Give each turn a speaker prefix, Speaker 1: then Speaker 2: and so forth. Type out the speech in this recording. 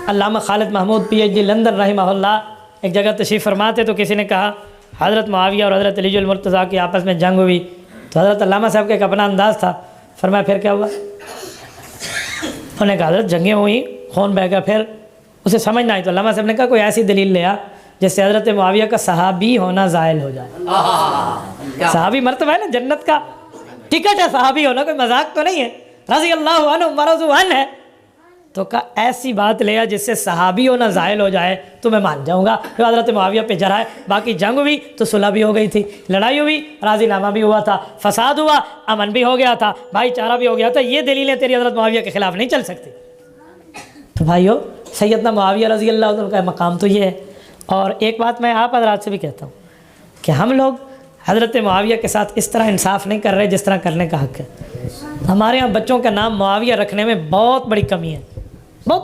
Speaker 1: अल्लामा Khalid Mahmood PhD London रहमहुल्लाह एक जगह तशरीफ़ फरमाते तो किसी ने कहा हज़रत मुआविया और हज़रत अली अल मुर्तज़ा की आपस में जंग हुई। तो हज़रत अल्लामा साहब का एक अपना अंदाज़ था। फरमाया फिर क्या हुआ? उन्होंने कहा हज़रत जंगें हुई, खून बह गया। फिर उसे समझ ना आई तो अल्लामा साहब ने कहा कोई ऐसी दलील ले आ जिससे हज़रत मुआविया का सहाबी होना ज़ायल हो जाए। सहाबी मर्तबा है ना, जन्नत का टिकट है सहाबी होना, कोई मजाक तो नहीं है। रज़ी अल्लाहु अन्हु मरज़ू अन्हु है तो कहा ऐसी बात ले आ जिससे सहाबी होना ज़ायल हो जाए तो मैं मान जाऊँगा। फिर हज़रत मुआविया पे जरा है, बाकी जंग हुई तो सुलह भी हो गई थी, लड़ाई हुई, राज़ीनामा भी हुआ था, फसाद हुआ, अमन भी हो गया था, भाईचारा भी हो गया था। ये दलीलें तेरी हज़रत मुआविया के ख़िलाफ़ नहीं चल सकती। तो भाइयों, सैयदना मुआविया रज़ी अल्लाह अन्हु का मकाम तो ये है। और एक बात मैं आप हज़रात से भी कहता हूँ कि हम लोग हज़रत मुआविया के साथ इस तरह इंसाफ़ नहीं कर रहे जिस तरह करने का हक़ है। हमारे यहाँ बच्चों का नाम मुआविया रखने में बहुत बड़ी कमी है, बहुत बड़ी